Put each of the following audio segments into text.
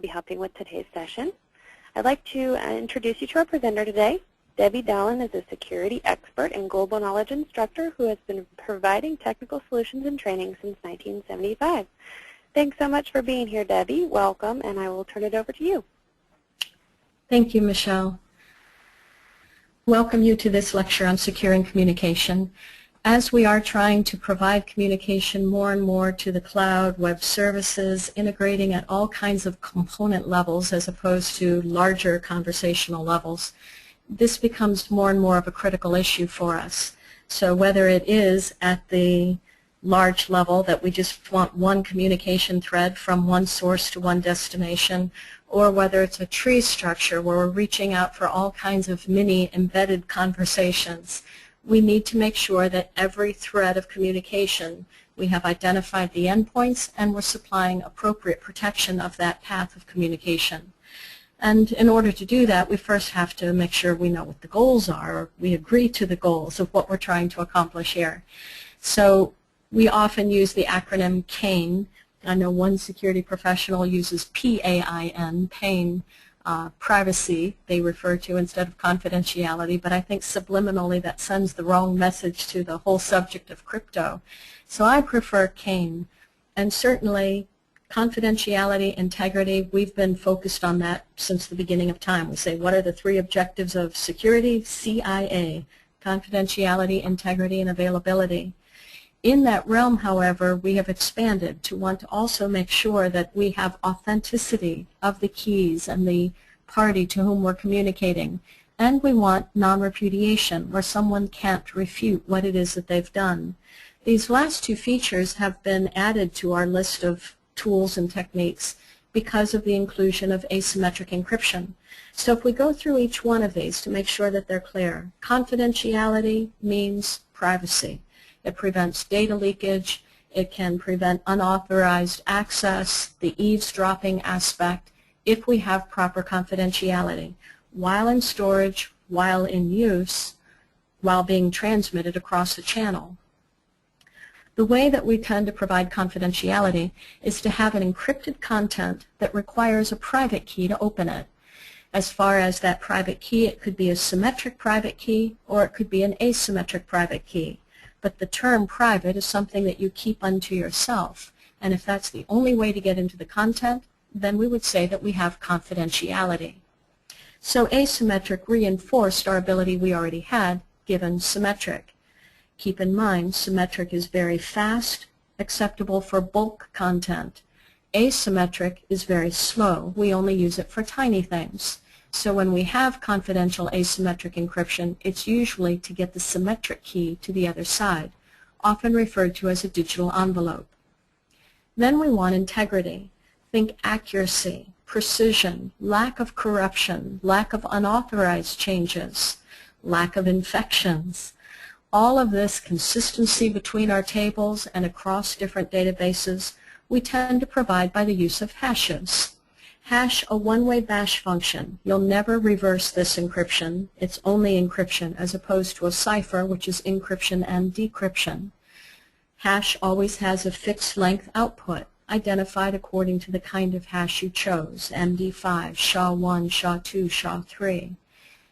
be helping with today's session. I'd like to introduce you to our presenter today. Debbie Dallin is a security expert and global knowledge instructor who has been providing technical solutions and training since 1975. Thanks so much for being here, Debbie. Welcome, and I will turn it over to you. Thank you, Michelle. Welcome you to this lecture on securing communication. As we are trying to provide communication more and more to the cloud, web services, integrating at all kinds of component levels as opposed to larger conversational levels, this becomes more and more of a critical issue for us. So whether it is at the large level that we just want one communication thread from one source to one destination, or whether it's a tree structure where we're reaching out for all kinds of mini embedded conversations, we need to make sure that every thread of communication, we have identified the endpoints and we're supplying appropriate protection of that path of communication. And in order to do that, we first have to make sure we know what the goals are, or we agree to the goals of what we're trying to accomplish here. So we often use the acronym CAIN. I know one security professional uses PAIN, PAIN, privacy, they refer to instead of confidentiality, but I think subliminally that sends the wrong message to the whole subject of crypto. So I prefer CAIN, and certainly confidentiality, integrity, we've been focused on that since the beginning of time. We say, what are the three objectives of security? CIA, confidentiality, integrity, and availability. In that realm, however, we have expanded to want to also make sure that we have authenticity of the keys and the party to whom we're communicating. And we want non-repudiation, where someone can't refute what it is that they've done. These last two features have been added to our list of tools and techniques because of the inclusion of asymmetric encryption. So if we go through each one of these to make sure that they're clear, confidentiality means privacy. It prevents data leakage. It can prevent unauthorized access, the eavesdropping aspect, if we have proper confidentiality, while in storage, while in use, while being transmitted across a channel. The way that we tend to provide confidentiality is to have an encrypted content that requires a private key to open it. As far as that private key, it could be a symmetric private key or it could be an asymmetric private key. But the term private is something that you keep unto yourself. And if that's the only way to get into the content, then we would say that we have confidentiality. So asymmetric reinforced our ability we already had given symmetric. Keep in mind, symmetric is very fast, acceptable for bulk content. Asymmetric is very slow. We only use it for tiny things. So when we have confidential asymmetric encryption, it's usually to get the symmetric key to the other side, often referred to as a digital envelope. Then we want integrity. Think accuracy, precision, lack of corruption, lack of unauthorized changes, lack of infections. All of this consistency between our tables and across different databases we tend to provide by the use of hashes. Hash a one-way bash function. You'll never reverse this encryption. It's only encryption as opposed to a cipher, which is encryption and decryption. Hash always has a fixed length output, identified according to the kind of hash you chose, MD5, SHA-1, SHA-2, SHA-3.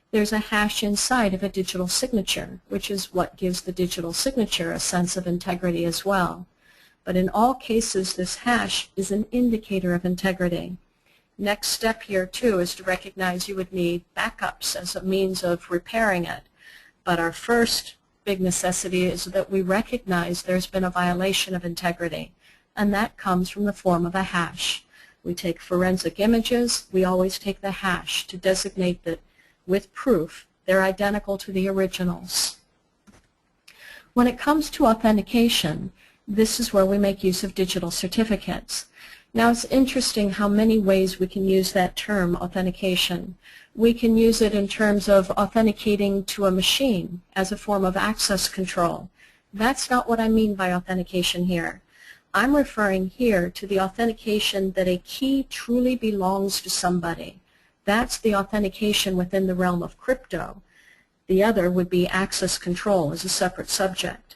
There's a hash inside of a digital signature, which is what gives the digital signature a sense of integrity as well. But in all cases, this hash is an indicator of integrity. Next step here, too, is to recognize you would need backups as a means of repairing it. But our first big necessity is that we recognize there's been a violation of integrity, and that comes from the form of a hash. We take forensic images. We always take the hash to designate that with proof they're identical to the originals. When it comes to authentication, this is where we make use of digital certificates. Now it's interesting how many ways we can use that term, authentication. We can use it in terms of authenticating to a machine as a form of access control. That's not what I mean by authentication here. I'm referring here to the authentication that a key truly belongs to somebody. That's the authentication within the realm of crypto. The other would be access control as a separate subject.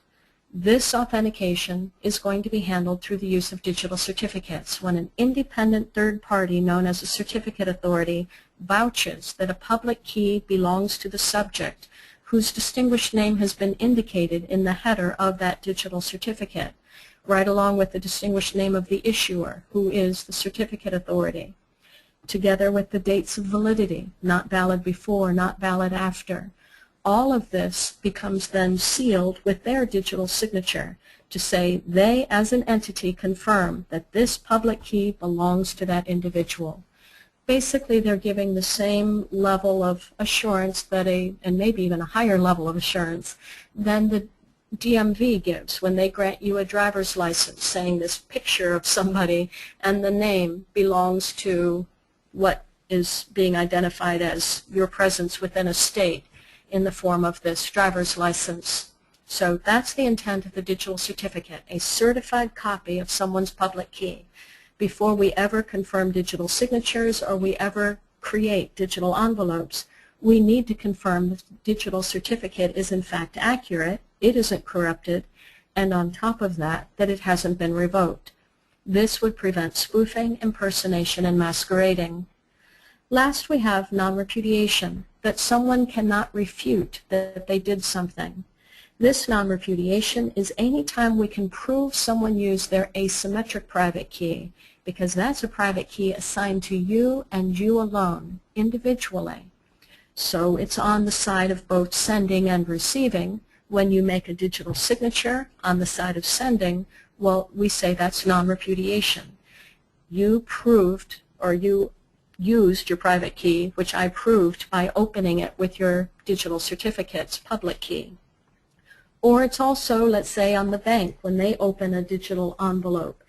This authentication is going to be handled through the use of digital certificates when an independent third party known as a certificate authority vouches that a public key belongs to the subject whose distinguished name has been indicated in the header of that digital certificate, right along with the distinguished name of the issuer, who is the certificate authority, together with the dates of validity, not valid before, not valid after. All of this becomes then sealed with their digital signature to say they as an entity confirm that this public key belongs to that individual. Basically, they're giving the same level of assurance that and maybe even a higher level of assurance than the DMV gives when they grant you a driver's license, saying this picture of somebody and the name belongs to what is being identified as your presence within a state in the form of this driver's license. So that's the intent of the digital certificate, a certified copy of someone's public key. Before we ever confirm digital signatures or we ever create digital envelopes, we need to confirm that the digital certificate is in fact accurate, it isn't corrupted, and on top of that, that it hasn't been revoked. This would prevent spoofing, impersonation, and masquerading. Last, we have non-repudiation, that someone cannot refute that they did something. This non-repudiation is any time we can prove someone used their asymmetric private key, because that's a private key assigned to you and you alone, individually. So it's on the side of both sending and receiving. When you make a digital signature on the side of sending, well, we say that's non-repudiation. You proved, or you used your private key, which I proved by opening it with your digital certificate's public key. Or it's also, let's say, on the bank when they open a digital envelope,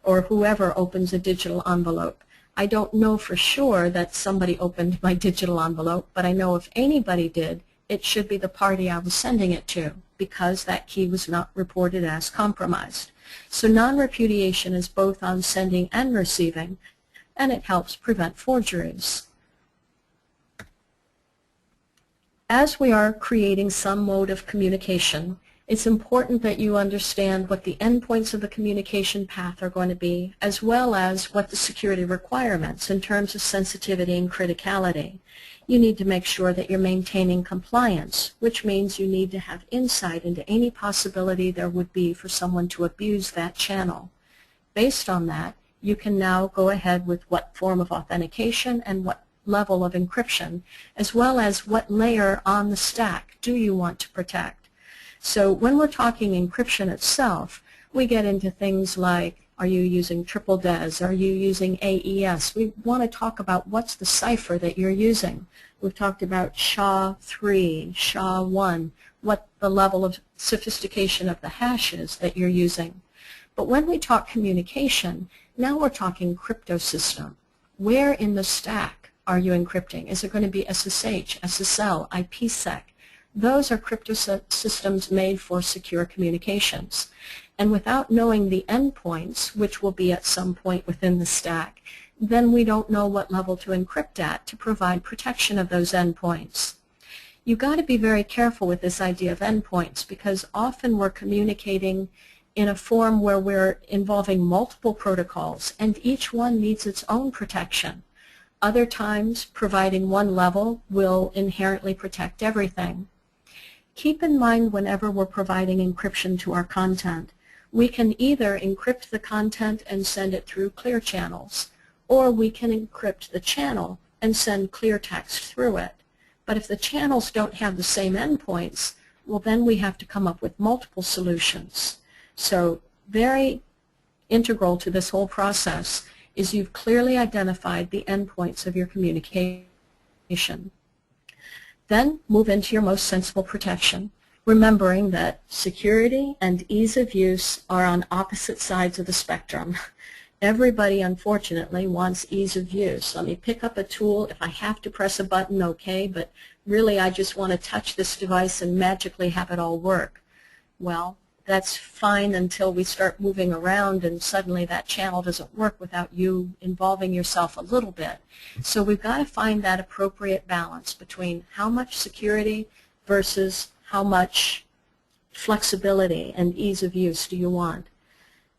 or whoever opens a digital envelope. I don't know for sure that somebody opened my digital envelope, but I know if anybody did, it should be the party I was sending it to, because that key was not reported as compromised. So non-repudiation is both on sending and receiving, and it helps prevent forgeries. As we are creating some mode of communication, it's important that you understand what the endpoints of the communication path are going to be, as well as what the security requirements in terms of sensitivity and criticality. You need to make sure that you're maintaining compliance, which means you need to have insight into any possibility there would be for someone to abuse that channel. Based on that, you can now go ahead with what form of authentication and what level of encryption, as well as what layer on the stack do you want to protect. So when we're talking encryption itself, we get into things like, are you using triple DES? Are you using AES? We want to talk about what's the cipher that you're using. We've talked about SHA-3, SHA-1, what the level of sophistication of the hash is that you're using. But when we talk communication, now we're talking crypto system. Where in the stack are you encrypting? Is it going to be SSH, SSL, IPsec? Those are crypto systems made for secure communications. And without knowing the endpoints, which will be at some point within the stack, then we don't know what level to encrypt at to provide protection of those endpoints. You've got to be very careful with this idea of endpoints, because often we're communicating in a form where we're involving multiple protocols, and each one needs its own protection. Other times, providing one level will inherently protect everything. Keep in mind whenever we're providing encryption to our content, we can either encrypt the content and send it through clear channels, or we can encrypt the channel and send clear text through it. But if the channels don't have the same endpoints, well, then we have to come up with multiple solutions. So very integral to this whole process is you've clearly identified the endpoints of your communication. Then move into your most sensible protection, remembering that security and ease of use are on opposite sides of the spectrum. Everybody, unfortunately, wants ease of use. Let me pick up a tool. If I have to press a button, okay, but really I just want to touch this device and magically have it all work. Well, that's fine until we start moving around and suddenly that channel doesn't work without you involving yourself a little bit. So we've got to find that appropriate balance between how much security versus how much flexibility and ease of use do you want?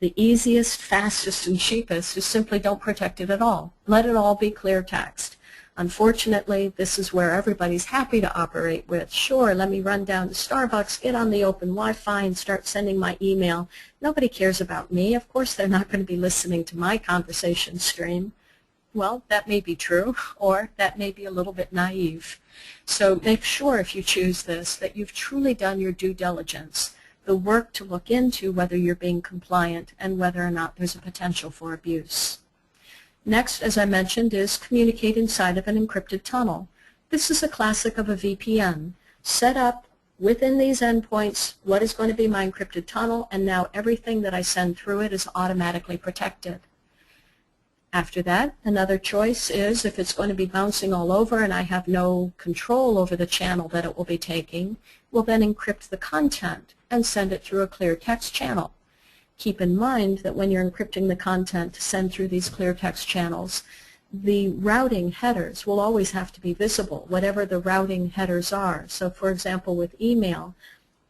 The easiest, fastest, and cheapest is simply don't protect it at all. Let it all be clear text. Unfortunately, this is where everybody's happy to operate with. Sure, let me run down to Starbucks, get on the open Wi-Fi, and start sending my email. Nobody cares about me. Of course, they're not going to be listening to my conversation stream. Well, that may be true, or that may be a little bit naive. So make sure if you choose this that you've truly done your due diligence, the work to look into whether you're being compliant and whether or not there's a potential for abuse. Next, as I mentioned, is communicate inside of an encrypted tunnel. This is a classic of a VPN. Set up within these endpoints what is going to be my encrypted tunnel, and now everything that I send through it is automatically protected. After that, another choice is if it's going to be bouncing all over and I have no control over the channel that it will be taking, we'll then encrypt the content and send it through a clear text channel. Keep in mind that when you're encrypting the content to send through these clear text channels, the routing headers will always have to be visible, whatever the routing headers are. So for example, with email,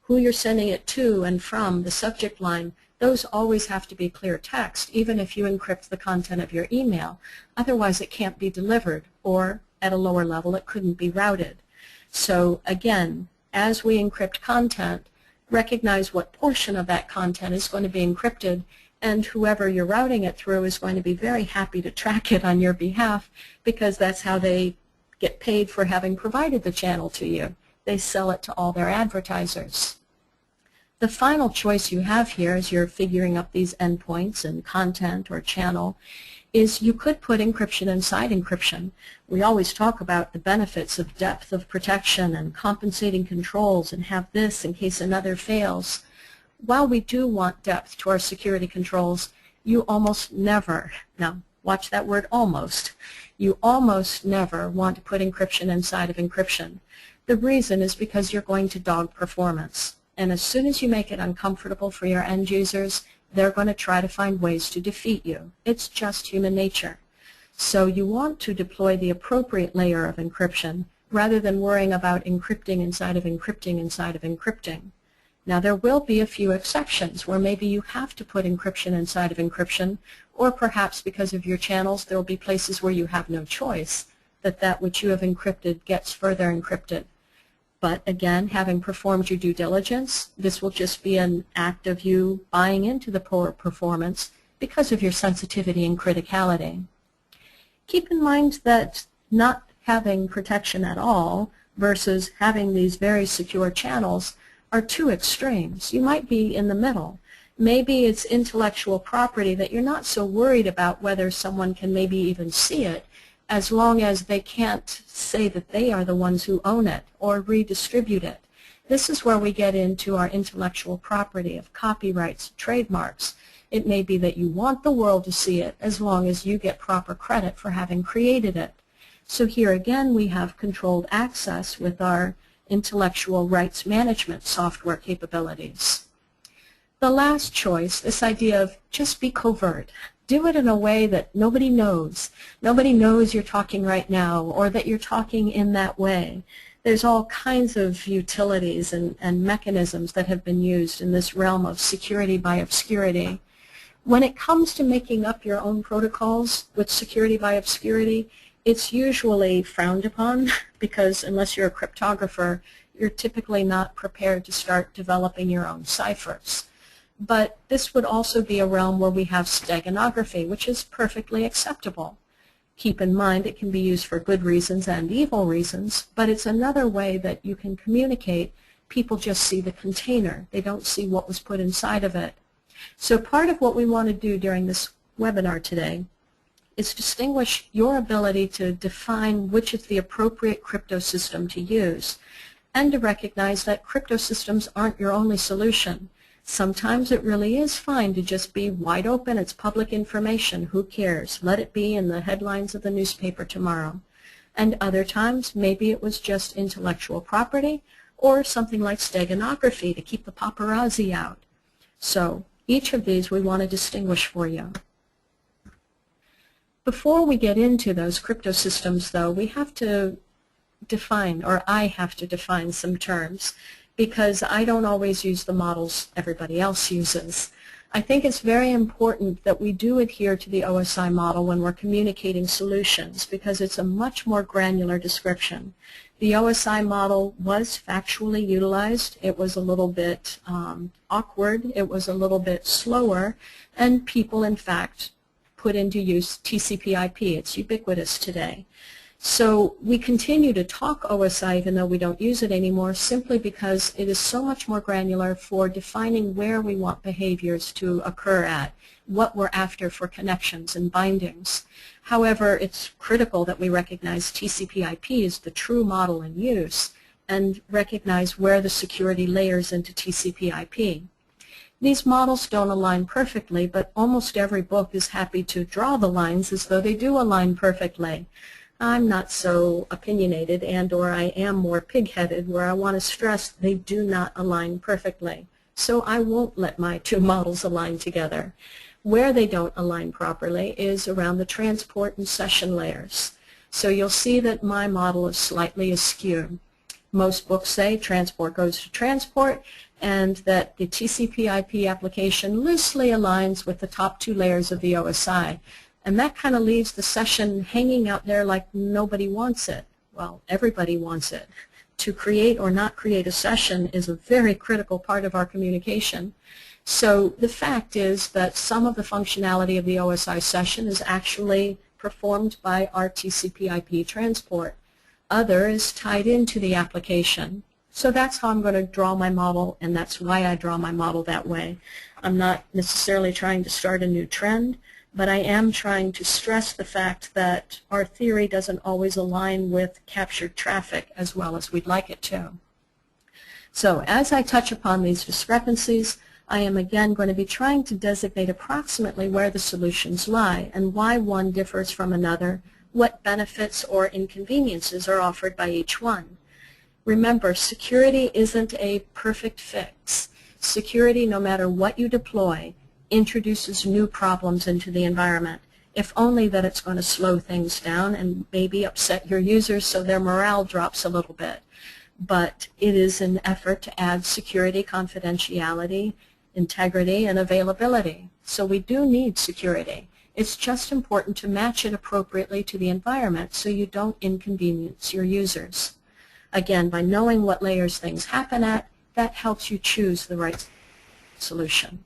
who you're sending it to and from, the subject line, those always have to be clear text, even if you encrypt the content of your email. Otherwise, it can't be delivered, or at a lower level, it couldn't be routed. So again, as we encrypt content, recognize what portion of that content is going to be encrypted, and whoever you're routing it through is going to be very happy to track it on your behalf, because that's how they get paid for having provided the channel to you. They sell it to all their advertisers. The final choice you have here as you're figuring up these endpoints and content or channel is you could put encryption inside encryption. We always talk about the benefits of depth of protection and compensating controls and have this in case another fails. While we do want depth to our security controls, you almost never, now watch that word almost, you almost never want to put encryption inside of encryption. The reason is because you're going to dog performance. And as soon as you make it uncomfortable for your end users, they're going to try to find ways to defeat you. It's just human nature. So you want to deploy the appropriate layer of encryption rather than worrying about encrypting inside of encrypting inside of encrypting. Now there will be a few exceptions where maybe you have to put encryption inside of encryption, or perhaps because of your channels there will be places where you have no choice, that which you have encrypted gets further encrypted. But again, having performed your due diligence, this will just be an act of you buying into the poor performance because of your sensitivity and criticality. Keep in mind that not having protection at all versus having these very secure channels are two extremes. You might be in the middle. Maybe it's intellectual property that you're not so worried about whether someone can maybe even see it, as long as they can't say that they are the ones who own it or redistribute it. This is where we get into our intellectual property of copyrights, trademarks. It may be that you want the world to see it as long as you get proper credit for having created it. So here again we have controlled access with our intellectual rights management software capabilities. The last choice, this idea of just be covert. Do it in a way that nobody knows. Nobody knows you're talking right now or that you're talking in that way. There's all kinds of utilities and mechanisms that have been used in this realm of security by obscurity. When it comes to making up your own protocols with security by obscurity, it's usually frowned upon because unless you're a cryptographer, you're typically not prepared to start developing your own ciphers. But this would also be a realm where we have steganography, which is perfectly acceptable. Keep in mind it can be used for good reasons and evil reasons, but it's another way that you can communicate. People just see the container. They don't see what was put inside of it. So part of what we want to do during this webinar today is distinguish your ability to define which is the appropriate crypto system to use, and to recognize that crypto systems aren't your only solution. Sometimes it really is fine to just be wide open. It's public information. Who cares? Let it be in the headlines of the newspaper tomorrow. And other times, maybe it was just intellectual property or something like steganography to keep the paparazzi out. So each of these we want to distinguish for you. Before we get into those crypto systems, though, we have to define, or I have to define some terms. because I don't always use the models everybody else uses. I think it's very important that we do adhere to the OSI model when we're communicating solutions because it's a much more granular description. The OSI model was factually utilized. It was a little bit awkward. It was a little bit slower, and people, in fact, put into use TCP/IP. It's ubiquitous today. So we continue to talk OSI even though we don't use it anymore simply because it is so much more granular for defining where we want behaviors to occur at, what we're after for connections and bindings. However, it's critical that we recognize TCP/IP as the true model in use and recognize where the security layers into TCP/IP. These models don't align perfectly, but almost every book is happy to draw the lines as though they do align perfectly. I'm not so opinionated and/or I am more pig-headed where I want to stress they do not align perfectly. So I won't let my two models align together. Where they don't align properly is around the transport and session layers. So you'll see that my model is slightly askew. Most books say transport goes to transport and that the TCP/IP application loosely aligns with the top two layers of the OSI. And that kind of leaves the session hanging out there like nobody wants it. Well, everybody wants it. To create or not create a session is a very critical part of our communication. So the fact is that some of the functionality of the OSI session is actually performed by our TCP/IP transport. Other is tied into the application. So that's how I'm going to draw my model, and that's why I draw my model that way. I'm not necessarily trying to start a new trend, but I am trying to stress the fact that our theory doesn't always align with captured traffic as well as we'd like it to. So as I touch upon these discrepancies, I am again going to be trying to designate approximately where the solutions lie and why one differs from another, what benefits or inconveniences are offered by each one. Remember, security isn't a perfect fix. Security, no matter what you deploy, introduces new problems into the environment, if only that it's going to slow things down and maybe upset your users so their morale drops a little bit. But it is an effort to add security, confidentiality, integrity, and availability. So we do need security. It's just important to match it appropriately to the environment so you don't inconvenience your users. Again, by knowing what layers things happen at, that helps you choose the right solution.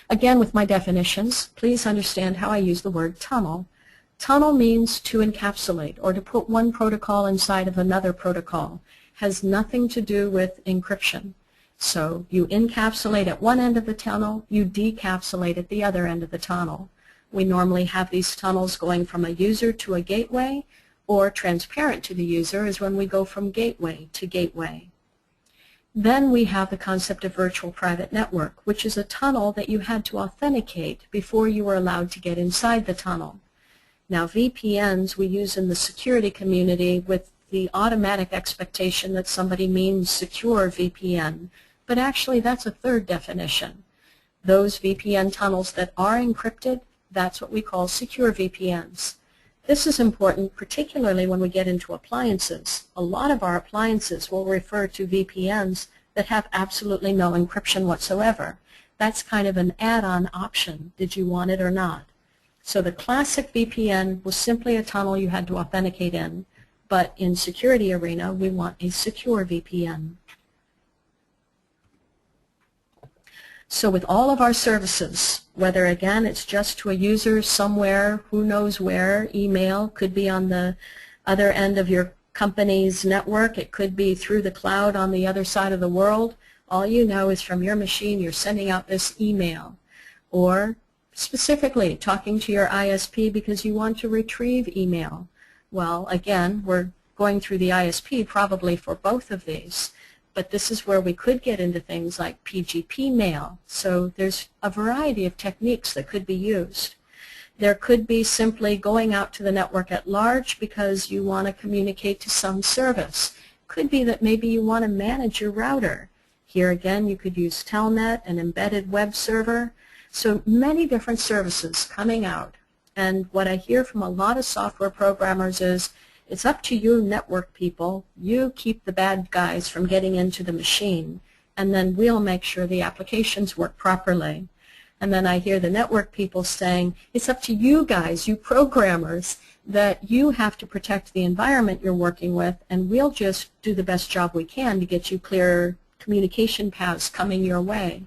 Again, with my definitions, please understand how I use the word tunnel. Tunnel means to encapsulate or to put one protocol inside of another protocol. Has nothing to do with encryption. So you encapsulate at one end of the tunnel, you decapsulate at the other end of the tunnel. We normally have these tunnels going from a user to a gateway, or transparent to the user is when we go from gateway to gateway. Then we have the concept of virtual private network, which is a tunnel that you had to authenticate before you were allowed to get inside the tunnel. Now VPNs we use in the security community with the automatic expectation that somebody means secure VPN, but actually that's a third definition. Those VPN tunnels that are encrypted, that's what we call secure VPNs. This is important particularly when we get into appliances. A lot of our appliances will refer to VPNs that have absolutely no encryption whatsoever. That's kind of an add-on option. Did you want it or not? So the classic VPN was simply a tunnel you had to authenticate in, but in security arena we want a secure VPN. So with all of our services, whether again it's just to a user somewhere, who knows where, email, could be on the other end of your company's network, it could be through the cloud on the other side of the world, all you know is from your machine you're sending out this email. Or specifically talking to your ISP because you want to retrieve email. Well, again, we're going through the ISP probably for both of these. But this is where we could get into things like PGP mail. So there's a variety of techniques that could be used. There could be simply going out to the network at large because you want to communicate to some service. Could be that maybe you want to manage your router. Here again, you could use Telnet, an embedded web server. So many different services coming out. And what I hear from a lot of software programmers is, It's up to you network people. You keep the bad guys from getting into the machine, and then we'll make sure the applications work properly. And then I hear the network people saying, it's up to you guys, you programmers, that you have to protect the environment you're working with, and we'll just do the best job we can to get you clear communication paths coming your way.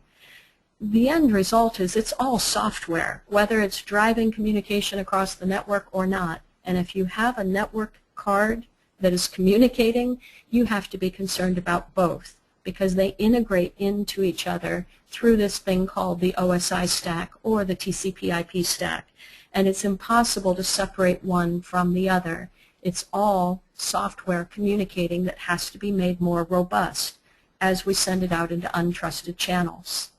The end result is it's all software, whether it's driving communication across the network or not. And if you have a network card that is communicating, you have to be concerned about both, because they integrate into each other through this thing called the OSI stack or the TCP/IP stack. And it's impossible to separate one from the other. It's all software communicating that has to be made more robust as we send it out into untrusted channels.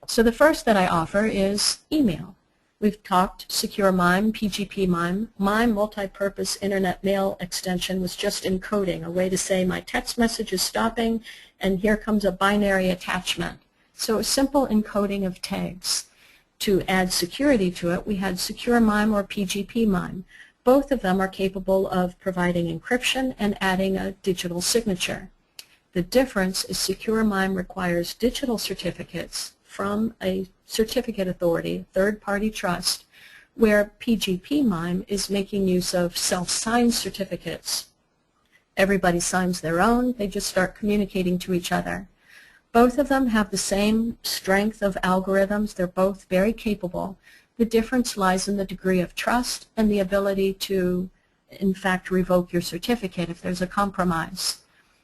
So the first that I offer is email. We've talked Secure MIME, PGP MIME. MIME, multi-purpose internet mail extension, was just encoding, a way to say my text message is stopping and here comes a binary attachment. So a simple encoding of tags. To add security to it, we had Secure MIME or PGP MIME. Both of them are capable of providing encryption and adding a digital signature. The difference is Secure MIME requires digital certificates from a certificate authority, third-party trust, where PGP MIME is making use of self-signed certificates. Everybody signs their own, they just start communicating to each other. Both of them have the same strength of algorithms, they're both very capable. The difference lies in the degree of trust and the ability to, in fact, revoke your certificate if there's a compromise.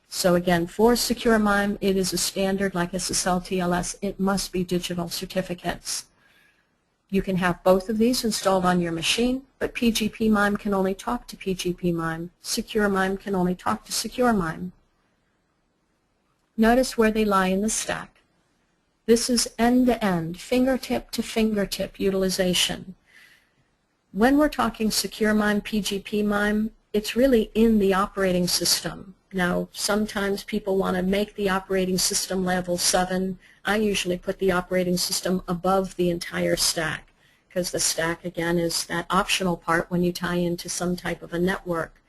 So again, for Secure MIME, it is a standard like SSL TLS. It must be digital certificates. You can have both of these installed on your machine, but PGP MIME can only talk to PGP MIME. Secure MIME can only talk to Secure MIME. Notice where they lie in the stack. This is end-to-end, fingertip to fingertip utilization. When we're talking Secure MIME, PGP MIME, it's really in the operating system. Now, sometimes people want to make the operating system level 7. I usually put the operating system above the entire stack, because the stack, again, is that optional part when you tie into some type of a network.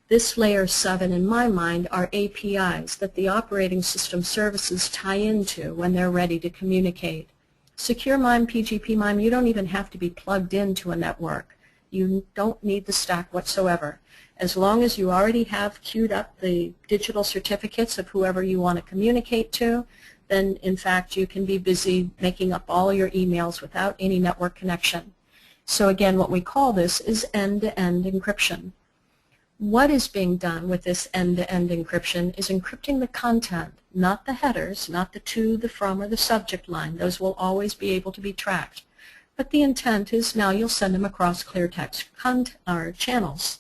This layer 7, in my mind, are APIs that the operating system services tie into when they're ready to communicate. Secure MIME, PGP MIME, you don't even have to be plugged into a network. You don't need the stack whatsoever. As long as you already have queued up the digital certificates of whoever you want to communicate to, then in fact you can be busy making up all your emails without any network connection. So again, what we call this is end-to-end encryption. What is being done with this end-to-end encryption is encrypting the content, not the headers, not the to, the from, or the subject line. Those will always be able to be tracked. But the intent is now you'll send them across clear text channels.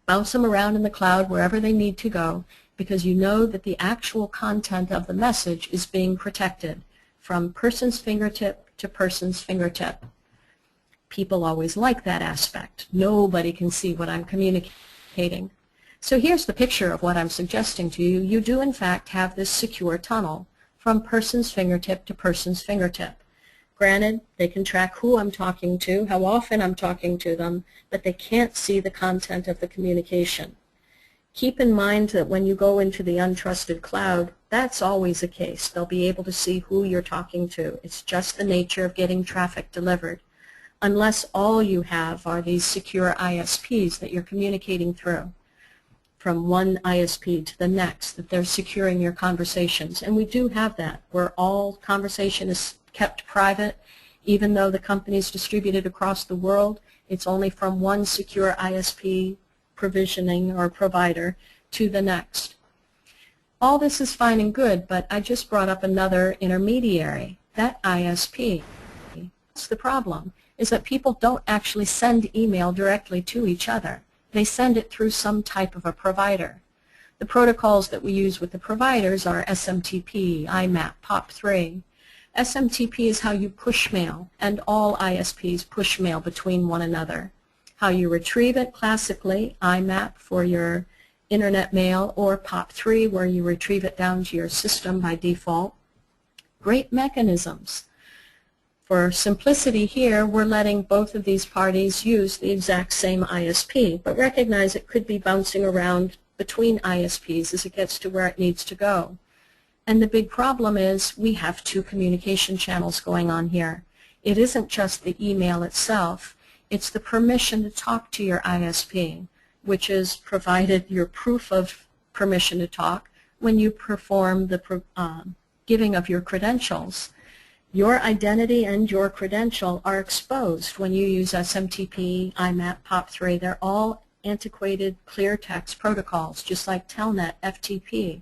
Bounce them around in the cloud wherever they need to go, because you know that the actual content of the message is being protected from person's fingertip to person's fingertip. People always like that aspect. Nobody can see what I'm communicating. So here's the picture of what I'm suggesting to you. You do in fact have this secure tunnel from person's fingertip to person's fingertip. Granted, they can track who I'm talking to, how often I'm talking to them, but they can't see the content of the communication. Keep in mind that when you go into the untrusted cloud, that's always the case. They'll be able to see who you're talking to. It's just the nature of getting traffic delivered. Unless all you have are these secure ISPs that you're communicating through, from one ISP to the next, that they're securing your conversations. And we do have that, where all conversation is kept private. Even though the company is distributed across the world, it's only from one secure ISP provisioning or provider to the next. All this is fine and good, but I just brought up another intermediary, that ISP. That's the problem, is that people don't actually send email directly to each other. They send it through some type of a provider. The protocols that we use with the providers are SMTP, IMAP, POP3. SMTP is how you push mail, and all ISPs push mail between one another. How you retrieve it, classically, IMAP for your internet mail, or POP3 where you retrieve it down to your system by default. Great mechanisms. For simplicity here, we're letting both of these parties use the exact same ISP, but recognize it could be bouncing around between ISPs as it gets to where it needs to go. And the big problem is we have two communication channels going on here. It isn't just the email itself, it's the permission to talk to your ISP, which is provided your proof of permission to talk when you perform the giving of your credentials. Your identity and your credential are exposed when you use SMTP, IMAP, POP3. They're all antiquated clear text protocols, just like Telnet, FTP.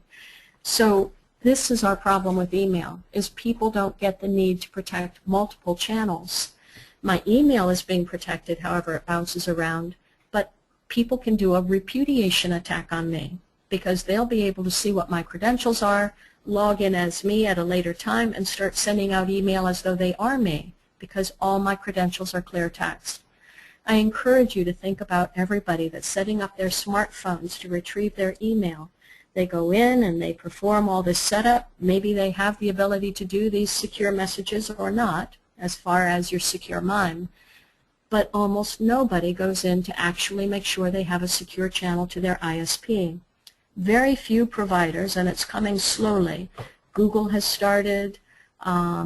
So this is our problem with email, is people don't get the need to protect multiple channels. My email is being protected, however it bounces around, but people can do a repudiation attack on me because they'll be able to see what my credentials are, log in as me at a later time, and start sending out email as though they are me because all my credentials are clear text. I encourage you to think about everybody that's setting up their smartphones to retrieve their email. They go in and they perform all this setup. Maybe they have the ability to do these secure messages or not, as far as your secure MIME, but almost nobody goes in to actually make sure they have a secure channel to their ISP. Very few providers, and it's coming slowly. Google has started, I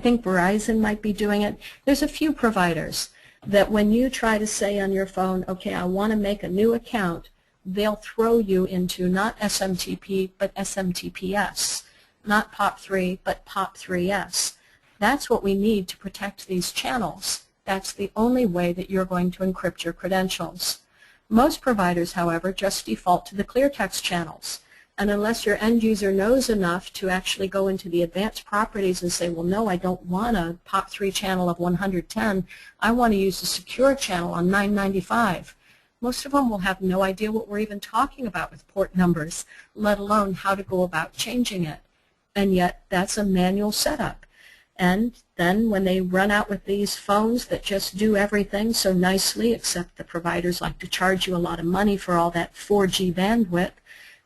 think Verizon might be doing it. There's a few providers that when you try to say on your phone, okay, I want to make a new account, they'll throw you into not SMTP, but SMTPS, not POP3, but POP3S. That's what we need to protect these channels. That's the only way that you're going to encrypt your credentials. Most providers, however, just default to the clear text channels. And unless your end user knows enough to actually go into the advanced properties and say, well, no, I don't want a POP3 channel of 110. I want to use a secure channel on 995. Most of them will have no idea what we're even talking about with port numbers, let alone how to go about changing it. And yet, that's a manual setup. And then when they run out with these phones that just do everything so nicely, except the providers like to charge you a lot of money for all that 4G bandwidth,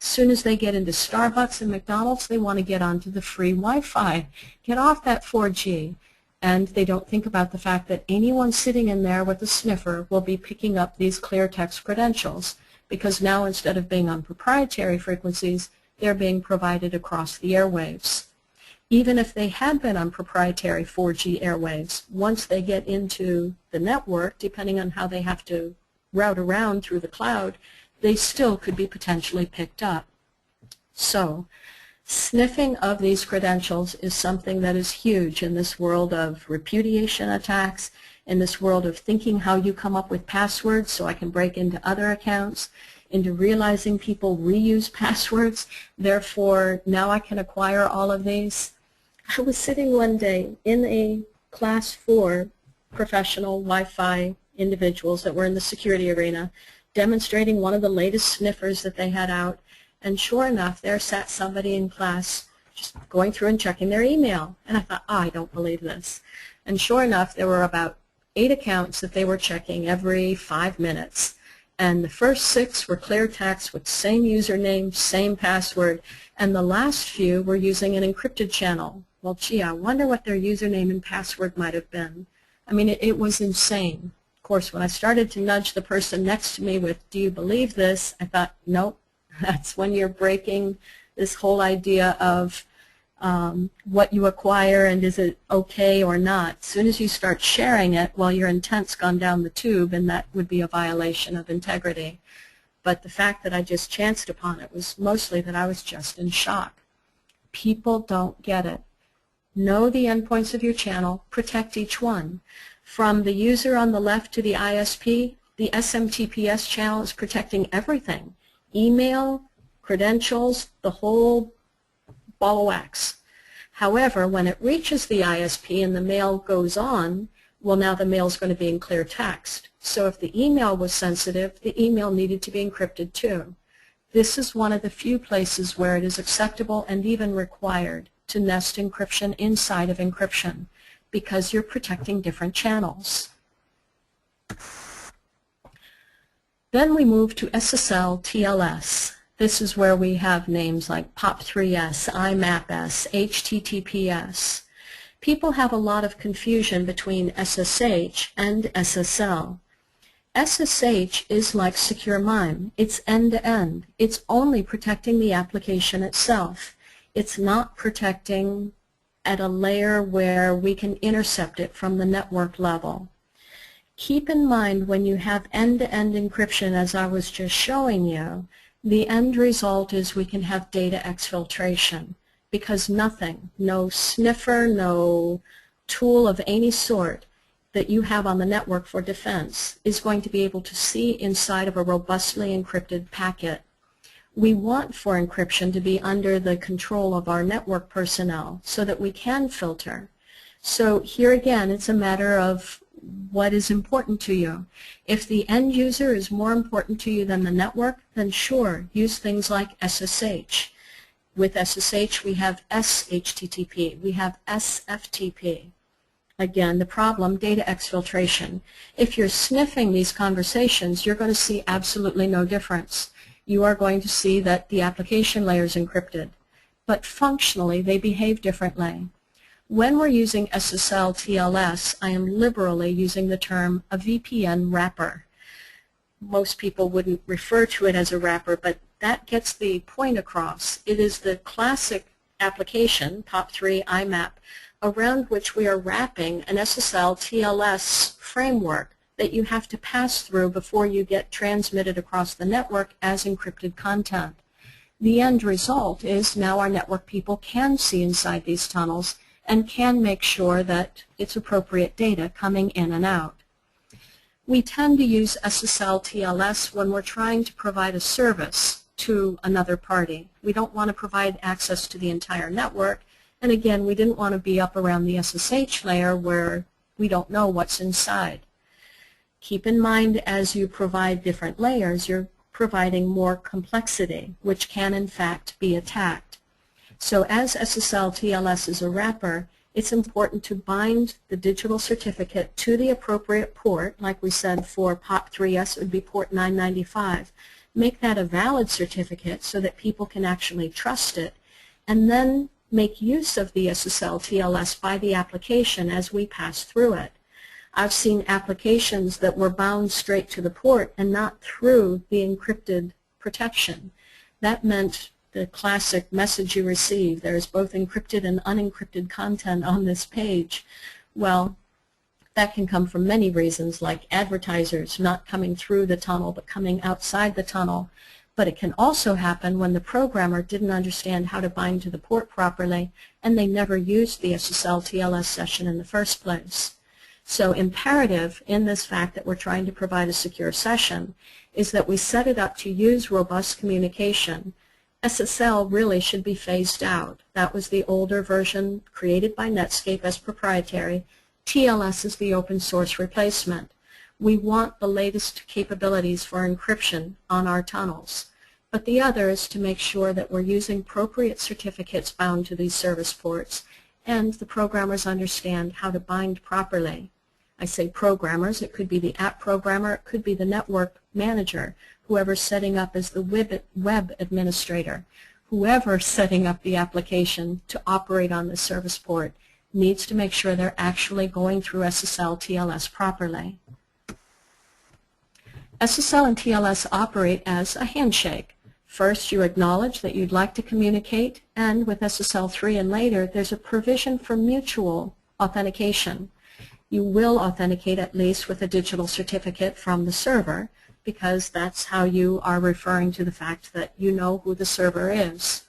as soon as they get into Starbucks and McDonald's, they want to get onto the free Wi-Fi. Get off that 4G. And they don't think about the fact that anyone sitting in there with a sniffer will be picking up these clear text credentials, because now instead of being on proprietary frequencies, they're being provided across the airwaves. Even if they had been on proprietary 4G airwaves, once they get into the network, depending on how they have to route around through the cloud, they still could be potentially picked up. So, sniffing of these credentials is something that is huge in this world of repudiation attacks, in this world of thinking how you come up with passwords so I can break into other accounts, into realizing people reuse passwords, therefore now I can acquire all of these. I was sitting one day in a class 4 professional Wi-Fi individuals that were in the security arena demonstrating one of the latest sniffers that they had out, and sure enough, there sat somebody in class just going through and checking their email. And I thought, oh, I don't believe this. And sure enough, there were about 8 accounts that they were checking every 5 minutes. And the first 6 were clear text with same username, same password, and the last few were using an encrypted channel. Well, gee, I wonder what their username and password might have been. I mean, it was insane. Of course, when I started to nudge the person next to me with, do you believe this? I thought, nope, that's when you're breaking this whole idea of what you acquire and is it okay or not. As soon as you start sharing it, well, your intent's gone down the tube, and that would be a violation of integrity. But the fact that I just chanced upon it was mostly that I was just in shock. People don't get it. Know the endpoints of your channel, protect each one. From the user on the left to the ISP, the SMTPS channel is protecting everything. Email, credentials, the whole ball of wax. However, when it reaches the ISP and the mail goes on, well, now the mail is going to be in clear text. So if the email was sensitive, the email needed to be encrypted too. This is one of the few places where it is acceptable and even required to nest encryption inside of encryption, because you're protecting different channels. Then we move to SSL TLS. This is where we have names like POP3S, IMAPS, HTTPS. People have a lot of confusion between SSH and SSL. SSH is like secure MIME. It's end-to-end. It's only protecting the application itself. It's not protecting at a layer where we can intercept it from the network level. Keep in mind when you have end-to-end encryption, as I was just showing you, the end result is we can have data exfiltration, because nothing, no sniffer, no tool of any sort that you have on the network for defense is going to be able to see inside of a robustly encrypted packet. We want for encryption to be under the control of our network personnel so that we can filter. So here again, it's a matter of what is important to you. If the end user is more important to you than the network, then sure, use things like SSH. With SSH, we have SHTTP, we have SFTP. Again, the problem, data exfiltration. If you're sniffing these conversations, you're going to see absolutely no difference. You are going to see that the application layer is encrypted, but functionally they behave differently. When we're using SSL TLS, I am liberally using the term a VPN wrapper. Most people wouldn't refer to it as a wrapper, but that gets the point across. It is the classic application, POP3 IMAP, around which we are wrapping an SSL TLS framework that you have to pass through before you get transmitted across the network as encrypted content. The end result is now our network people can see inside these tunnels and can make sure that it's appropriate data coming in and out. We tend to use SSL TLS when we're trying to provide a service to another party. We don't want to provide access to the entire network, and again, we didn't want to be up around the SSH layer where we don't know what's inside. Keep in mind, as you provide different layers, you're providing more complexity, which can in fact be attacked. So as SSL TLS is a wrapper, it's important to bind the digital certificate to the appropriate port. Like we said, for POP3S it would be port 995. Make that a valid certificate so that people can actually trust it, and then make use of the SSL TLS by the application as we pass through it. I've seen applications that were bound straight to the port and not through the encrypted protection. That meant the classic message you receive, there is both encrypted and unencrypted content on this page. Well, that can come from many reasons, like advertisers not coming through the tunnel but coming outside the tunnel. But it can also happen when the programmer didn't understand how to bind to the port properly and they never used the SSL TLS session in the first place. So imperative in this fact that we're trying to provide a secure session is that we set it up to use robust communication. SSL really should be phased out. That was the older version created by Netscape as proprietary. TLS is the open source replacement. We want the latest capabilities for encryption on our tunnels. But the other is to make sure that we're using appropriate certificates bound to these service ports and the programmers understand how to bind properly. I say programmers, it could be the app programmer, it could be the network manager, whoever's setting up as the web administrator. Whoever's setting up the application to operate on the service port needs to make sure they're actually going through SSL TLS properly. SSL and TLS operate as a handshake. First, you acknowledge that you'd like to communicate, and with SSL 3 and later, there's a provision for mutual authentication. You will authenticate at least with a digital certificate from the server, because that's how you are referring to the fact that you know who the server is.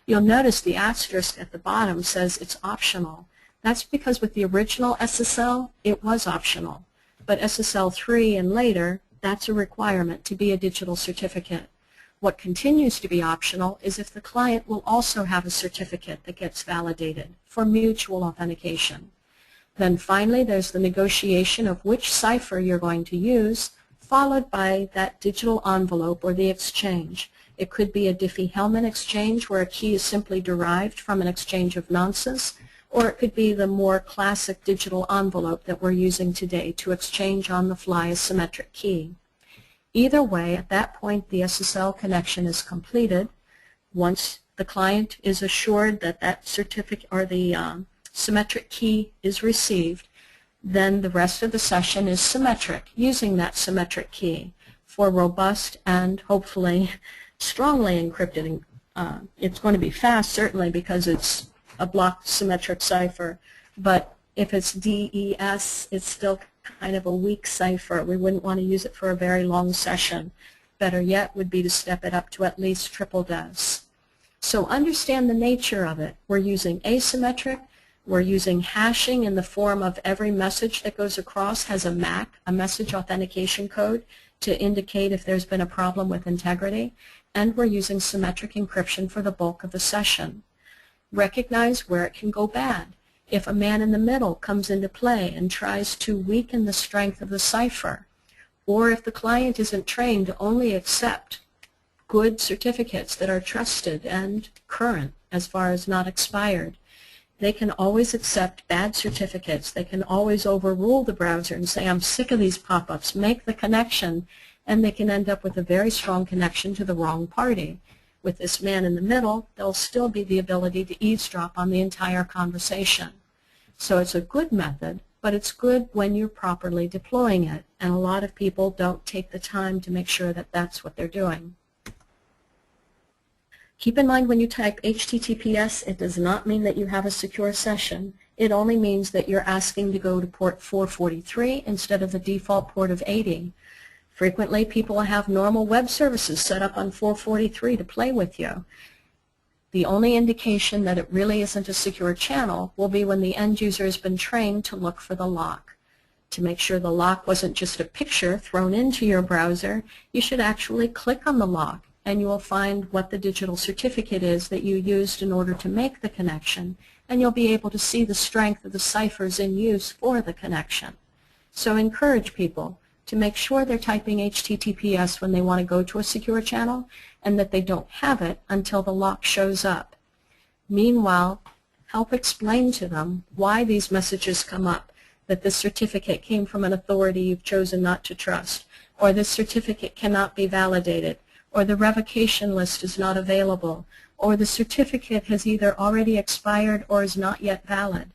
You'll notice the asterisk at the bottom says it's optional. That's because with the original SSL, it was optional. But SSL 3 and later, that's a requirement to be a digital certificate. What continues to be optional is if the client will also have a certificate that gets validated for mutual authentication. Then finally, there's the negotiation of which cipher you're going to use, followed by that digital envelope or the exchange. It could be a Diffie-Hellman exchange where a key is simply derived from an exchange of nonces, or it could be the more classic digital envelope that we're using today to exchange on the fly a symmetric key. Either way, at that point the SSL connection is completed. Once the client is assured that that certificate or the symmetric key is received, then the rest of the session is symmetric, using that symmetric key for robust and hopefully strongly encrypted. It's going to be fast, certainly, because it's a block symmetric cipher, but if it's DES, it's still kind of a weak cipher. We wouldn't want to use it for a very long session. Better yet would be to step it up to at least triple DES. So understand the nature of it. We're using asymmetric. We're using hashing in the form of every message that goes across has a MAC, a message authentication code, to indicate if there's been a problem with integrity. And we're using symmetric encryption for the bulk of the session. Recognize where it can go bad. If a man in the middle comes into play and tries to weaken the strength of the cipher, or if the client isn't trained to only accept good certificates that are trusted and current as far as not expired, they can always accept bad certificates. They can always overrule the browser and say, I'm sick of these pop-ups, make the connection, and they can end up with a very strong connection to the wrong party. With this man in the middle, there'll still be the ability to eavesdrop on the entire conversation. So it's a good method, but it's good when you're properly deploying it, and a lot of people don't take the time to make sure that that's what they're doing. Keep in mind when you type HTTPS, it does not mean that you have a secure session. It only means that you're asking to go to port 443 instead of the default port of 80. Frequently, people have normal web services set up on 443 to play with you. The only indication that it really isn't a secure channel will be when the end user has been trained to look for the lock. To make sure the lock wasn't just a picture thrown into your browser, you should actually click on the lock, and you will find what the digital certificate is that you used in order to make the connection, and you'll be able to see the strength of the ciphers in use for the connection. So encourage people to make sure they're typing HTTPS when they want to go to a secure channel, and that they don't have it until the lock shows up. Meanwhile, help explain to them why these messages come up, that this certificate came from an authority you've chosen not to trust, or this certificate cannot be validated, or the revocation list is not available, or the certificate has either already expired or is not yet valid.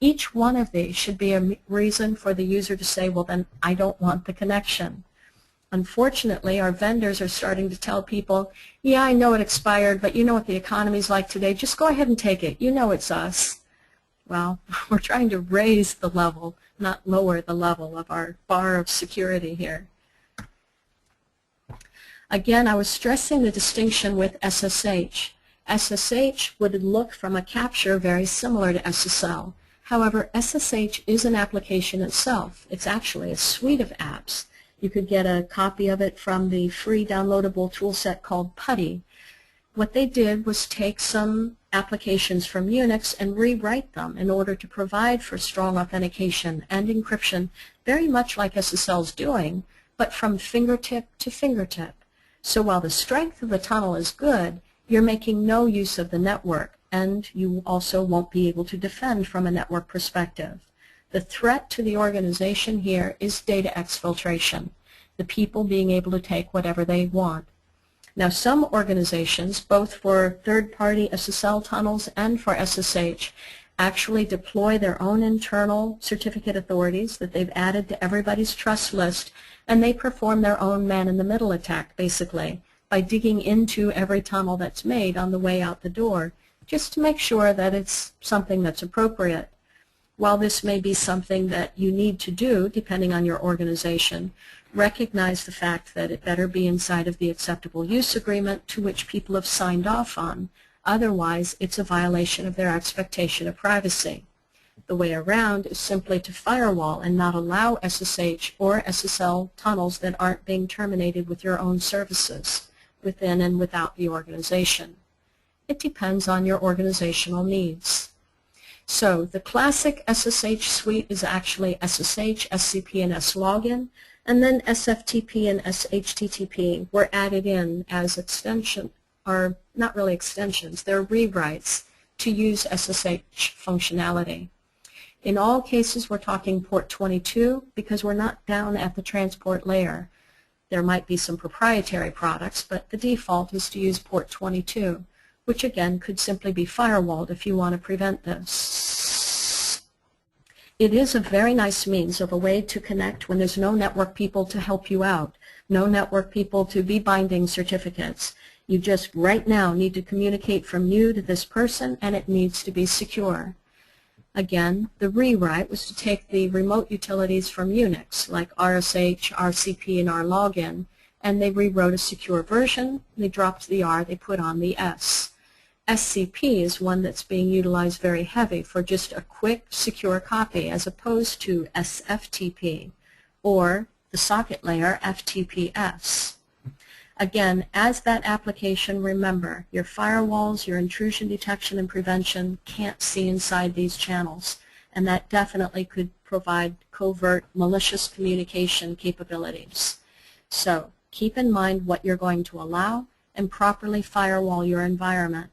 Each one of these should be a reason for the user to say, well, then I don't want the connection. Unfortunately, our vendors are starting to tell people, yeah, I know it expired, but you know what the economy's like today. Just go ahead and take it. You know it's us. Well, we're trying to raise the level, not lower the level of our bar of security here. Again, I was stressing the distinction with SSH. SSH would look from a capture very similar to SSL. However, SSH is an application itself. It's actually a suite of apps. You could get a copy of it from the free downloadable toolset called PuTTY. What they did was take some applications from Unix and rewrite them in order to provide for strong authentication and encryption, very much like SSL's doing, but from fingertip to fingertip. So while the strength of the tunnel is good, you're making no use of the network, and you also won't be able to defend from a network perspective. The threat to the organization here is data exfiltration, the people being able to take whatever they want. Now, some organizations, both for third-party SSL tunnels and for SSH, actually deploy their own internal certificate authorities that they've added to everybody's trust list, and they perform their own man-in-the-middle attack, basically, by digging into every tunnel that's made on the way out the door, just to make sure that it's something that's appropriate. While this may be something that you need to do, depending on your organization, recognize the fact that it better be inside of the acceptable use agreement to which people have signed off on. Otherwise, it's a violation of their expectation of privacy. The way around is simply to firewall and not allow SSH or SSL tunnels that aren't being terminated with your own services, within and without the organization. It depends on your organizational needs. So the classic SSH suite is actually SSH, SCP, and SLogin, and then SFTP and SHTTP were added in as extension, or not really extensions, they're rewrites to use SSH functionality. In all cases, we're talking port 22 because we're not down at the transport layer. There might be some proprietary products, but the default is to use port 22, which again could simply be firewalled if you want to prevent this. it is a very nice means of a way to connect when there's no network people to help you out, no network people to be binding certificates. You just right now need to communicate from you to this person, and it needs to be secure. Again, the rewrite was to take the remote utilities from Unix, like RSH, RCP, and RLogin, and they rewrote a secure version. They dropped the R, they put on the S. SCP is one that's being utilized very heavy for just a quick, secure copy, as opposed to SFTP, or the socket layer FTPS. Again, as that application, remember, your firewalls, your intrusion detection and prevention can't see inside these channels, and that definitely could provide covert, malicious communication capabilities. So keep in mind what you're going to allow and properly firewall your environment.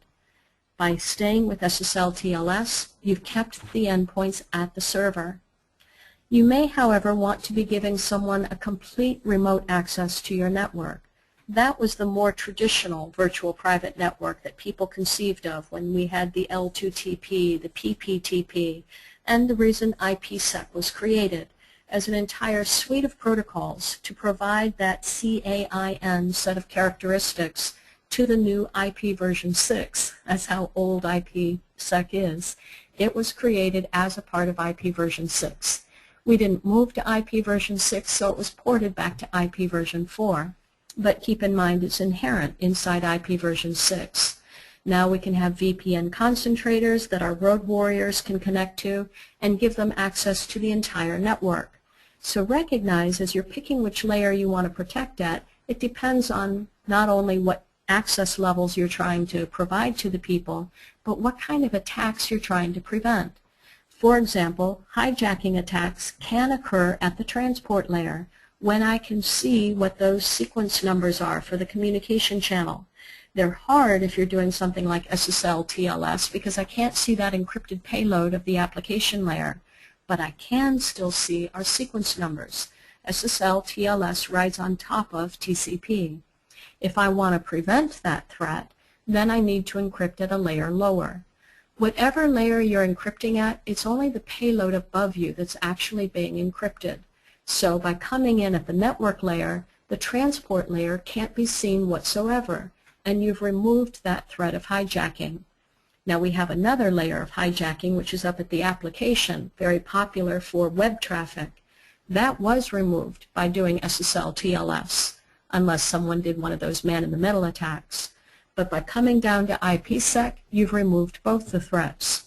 By staying with SSL TLS, you've kept the endpoints at the server. You may, however, want to be giving someone a complete remote access to your network. That was the more traditional virtual private network that people conceived of when we had the L2TP, the PPTP, and the reason IPsec was created as an entire suite of protocols to provide that CAIN set of characteristics to the new IP version 6. That's how old IPsec is. It was created as a part of IP version 6. We didn't move to IP version 6, so it was ported back to IP version 4. But keep in mind it's inherent inside IP version 6. Now we can have VPN concentrators that our road warriors can connect to and give them access to the entire network. So recognize as you're picking which layer you want to protect at, it depends on not only what access levels you're trying to provide to the people, but what kind of attacks you're trying to prevent. For example, hijacking attacks can occur at the transport layer when I can see what those sequence numbers are for the communication channel. They're hard if you're doing something like SSL TLS because I can't see that encrypted payload of the application layer, but I can still see our sequence numbers. SSL TLS rides on top of TCP. If I want to prevent that threat, then I need to encrypt at a layer lower. Whatever layer you're encrypting at, it's only the payload above you that's actually being encrypted. So by coming in at the network layer, the transport layer can't be seen whatsoever, and you've removed that threat of hijacking. Now we have another layer of hijacking, which is up at the application, very popular for web traffic. That was removed by doing SSL TLS, unless someone did one of those man-in-the-middle attacks. But by coming down to IPsec, you've removed both the threats.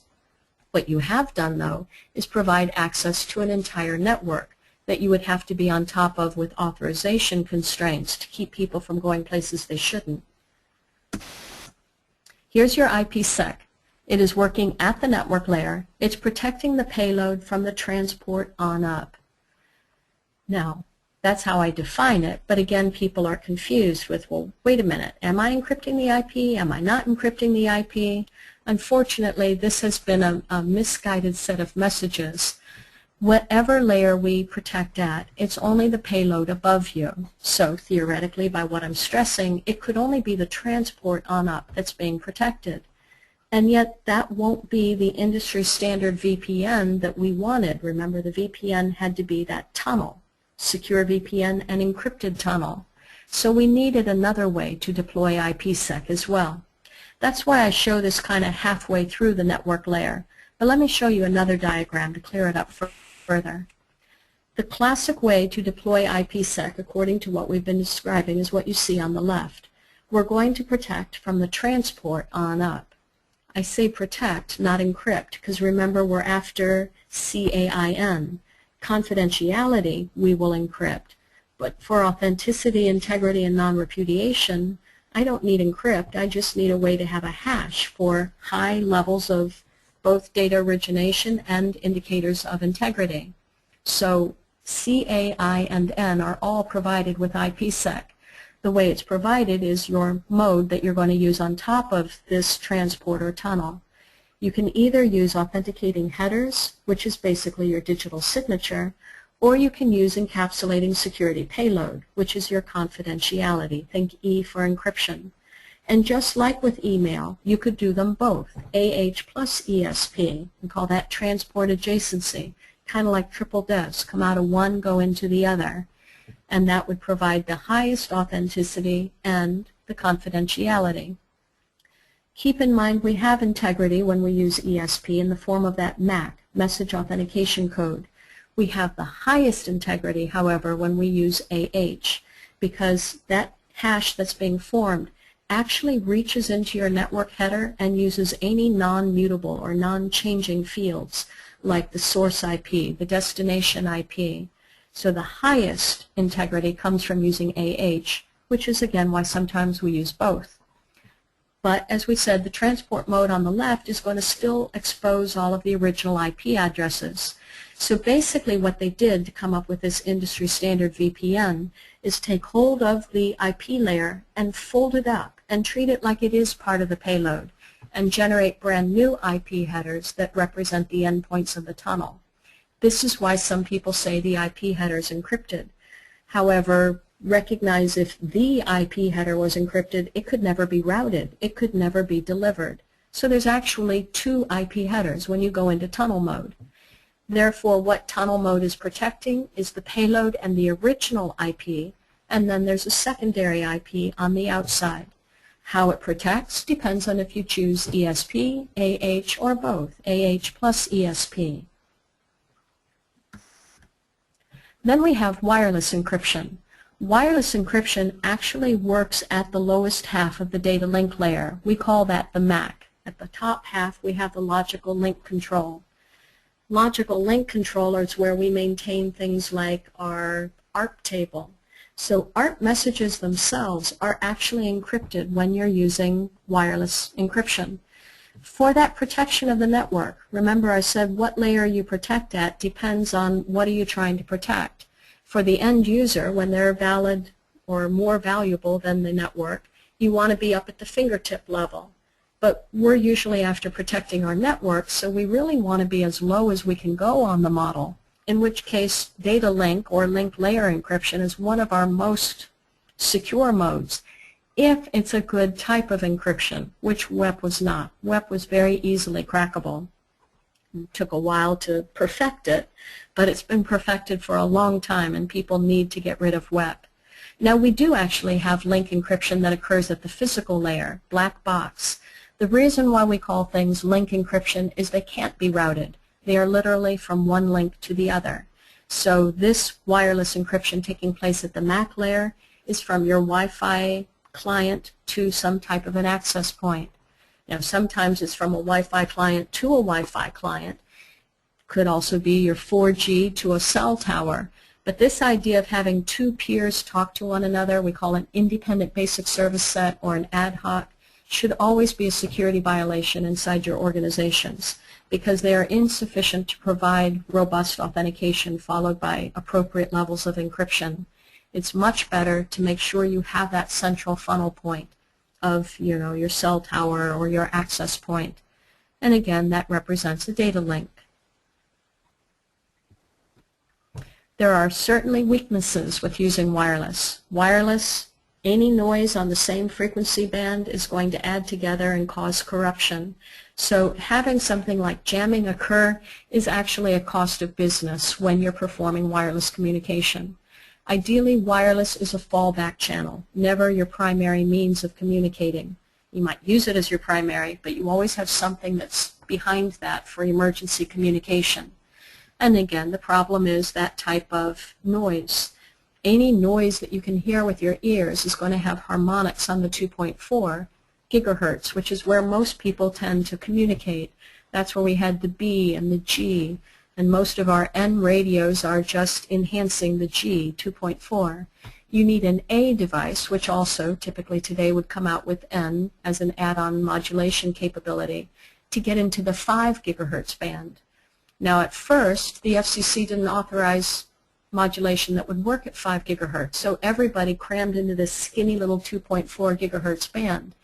What you have done, though, is provide access to an entire network that you would have to be on top of with authorization constraints to keep people from going places they shouldn't. Here's your IPsec. It is working at the network layer. It's protecting the payload from the transport on up. Now, that's how I define it, but again, people are confused with, well, wait a minute, am I encrypting the IP? Am I not encrypting the IP? Unfortunately, this has been a misguided set of messages. Whatever layer we protect at, it's only the payload above you. So theoretically, by what I'm stressing, it could only be the transport on up that's being protected. And yet that won't be the industry standard VPN that we wanted. Remember, the VPN had to be that tunnel, secure VPN and encrypted tunnel. So we needed another way to deploy IPsec as well. That's why I show this kind of halfway through the network layer. But let me show you another diagram to clear it up further. The classic way to deploy IPsec, according to what we've been describing, is what you see on the left. We're going to protect from the transport on up. I say protect, not encrypt, because remember we're after CAIN. Confidentiality, we will encrypt. But for authenticity, integrity, and non-repudiation, I don't need encrypt. I just need a way to have a hash for high levels of both data origination and indicators of integrity. So CAI and N are all provided with IPsec. The way it's provided is your mode that you're going to use on top of this transport or tunnel. You can either use authenticating headers, which is basically your digital signature, or you can use encapsulating security payload, which is your confidentiality. Think E for encryption. And just like with email, you could do them both, AH plus ESP, and call that transport adjacency, kind of like triple deaths, come out of one, go into the other. And that would provide the highest authenticity and the confidentiality. Keep in mind we have integrity when we use ESP in the form of that MAC, Message Authentication Code. We have the highest integrity, however, when we use AH, because that hash that's being formed actually reaches into your network header and uses any non-mutable or non-changing fields like the source IP, the destination IP. So the highest integrity comes from using AH, which is again why sometimes we use both. But as we said, the transport mode on the left is going to still expose all of the original IP addresses. So basically what they did to come up with this industry standard VPN is take hold of the IP layer and fold it up and treat it like it is part of the payload and generate brand new IP headers that represent the endpoints of the tunnel. This is why some people say the IP header is encrypted. However, recognize if the IP header was encrypted, it could never be routed. It could never be delivered. So there's actually two IP headers when you go into tunnel mode. Therefore, what tunnel mode is protecting is the payload and the original IP, and then there's a secondary IP on the outside. How it protects depends on if you choose ESP, AH, or both, AH plus ESP. Then we have wireless encryption. Wireless encryption actually works at the lowest half of the data link layer. We call that the MAC. At the top half we have the logical link control. Logical link controller is where we maintain things like our ARP table. So ARP messages themselves are actually encrypted when you're using wireless encryption. For that protection of the network, remember I said what layer you protect at depends on what are you trying to protect. For the end user, when they're valid or more valuable than the network, you want to be up at the fingertip level. But we're usually after protecting our network, so we really want to be as low as we can go on the model, in which case data link or link layer encryption is one of our most secure modes, if it's a good type of encryption, which WEP was not. WEP was very easily crackable. It took a while to perfect it, but it's been perfected for a long time, and people need to get rid of WEP. Now we do actually have link encryption that occurs at the physical layer, black box. The reason why we call things link encryption is they can't be routed. They are literally from one link to the other. So this wireless encryption taking place at the MAC layer is from your Wi-Fi client to some type of an access point. Now sometimes it's from a Wi-Fi client to a Wi-Fi client. Could also be your 4G to a cell tower. But this idea of having two peers talk to one another, we call an independent basic service set or an ad hoc, should always be a security violation inside your organizations because they are insufficient to provide robust authentication followed by appropriate levels of encryption. It's much better to make sure you have that central funnel point of your cell tower or your access point. And again, that represents a data link. There are certainly weaknesses with using wireless. Wireless, any noise on the same frequency band is going to add together and cause corruption. So having something like jamming occur is actually a cost of business when you're performing wireless communication. Ideally, wireless is a fallback channel, never your primary means of communicating. You might use it as your primary, but you always have something that's behind that for emergency communication. And again, the problem is that type of noise. Any noise that you can hear with your ears is going to have harmonics on the 2.4 gigahertz, which is where most people tend to communicate. That's where we had the B and the G, and most of our N radios are just enhancing the G, 2.4. You need an A device, which also typically today would come out with N as an add-on modulation capability, to get into the 5 gigahertz band. Now at first, the FCC didn't authorize modulation that would work at 5 gigahertz, so everybody crammed into this skinny little 2.4 gigahertz band.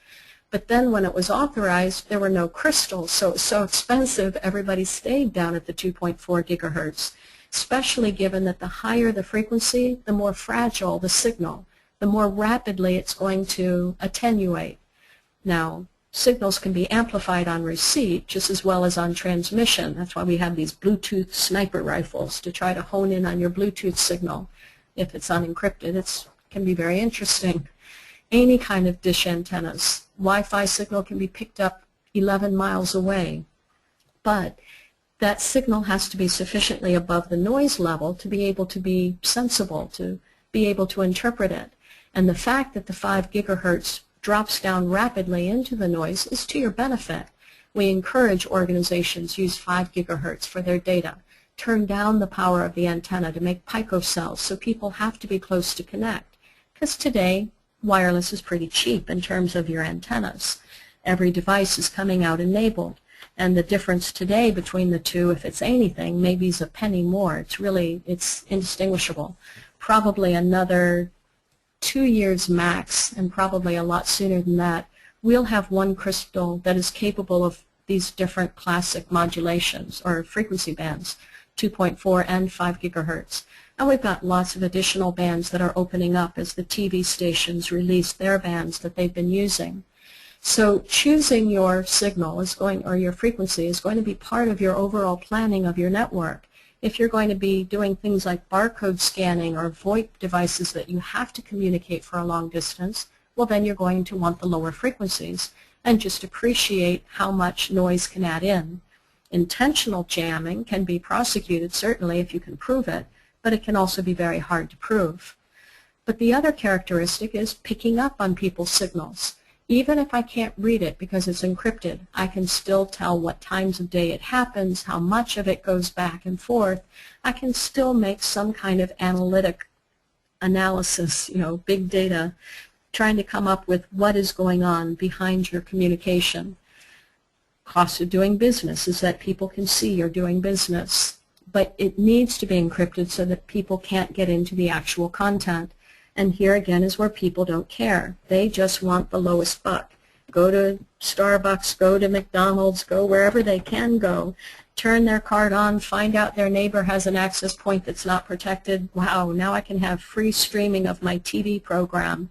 But then when it was authorized, there were no crystals, so it was so expensive, everybody stayed down at the 2.4 gigahertz, especially given that the higher the frequency, the more fragile the signal, the more rapidly it's going to attenuate. Now, signals can be amplified on receipt just as well as on transmission. That's why we have these Bluetooth sniper rifles to try to hone in on your Bluetooth signal. If it's unencrypted, it can be very interesting. Any kind of dish antennas. Wi-Fi signal can be picked up 11 miles away, but that signal has to be sufficiently above the noise level to be able to be sensible, to be able to interpret it. And the fact that the 5 gigahertz drops down rapidly into the noise is to your benefit. We encourage organizations use 5 gigahertz for their data. Turn down the power of the antenna to make picocells so people have to be close to connect. Because today, wireless is pretty cheap in terms of your antennas. Every device is coming out enabled. And the difference today between the two, if it's anything, maybe is a penny more. It's indistinguishable. Probably another 2 years max, and probably a lot sooner than that, we'll have one crystal that is capable of these different classic modulations or frequency bands, 2.4 and 5 gigahertz. And we've got lots of additional bands that are opening up as the TV stations release their bands that they've been using. So choosing your signal or your frequency is going to be part of your overall planning of your network. If you're going to be doing things like barcode scanning or VoIP devices that you have to communicate for a long distance, well, then you're going to want the lower frequencies and just appreciate how much noise can add in. Intentional jamming can be prosecuted, certainly, if you can prove it, but it can also be very hard to prove. But the other characteristic is picking up on people's signals. Even if I can't read it because it's encrypted, I can still tell what times of day it happens, how much of it goes back and forth. I can still make some kind of analytic analysis, big data, trying to come up with what is going on behind your communication. Cost of doing business is that people can see you're doing business, but it needs to be encrypted so that people can't get into the actual content. And here again is where people don't care. They just want the lowest buck. Go to Starbucks, go to McDonald's, go wherever they can go, turn their card on, find out their neighbor has an access point that's not protected. Wow, now I can have free streaming of my TV program.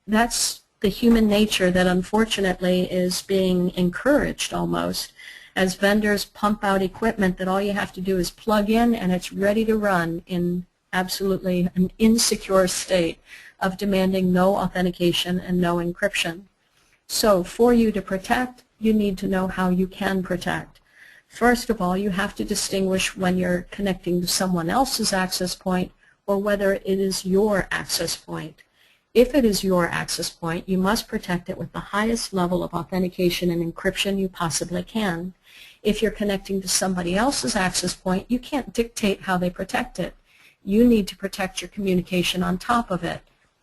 That's the human nature that unfortunately is being encouraged almost as vendors pump out equipment that all you have to do is plug in and it's ready to run in absolutely an insecure state of demanding no authentication and no encryption. So for you to protect, you need to know how you can protect. First of all, you have to distinguish when you're connecting to someone else's access point or whether it is your access point. If it is your access point, you must protect it with the highest level of authentication and encryption you possibly can. If you're connecting to somebody else's access point, you can't dictate how they protect it. You need to protect your communication on top of it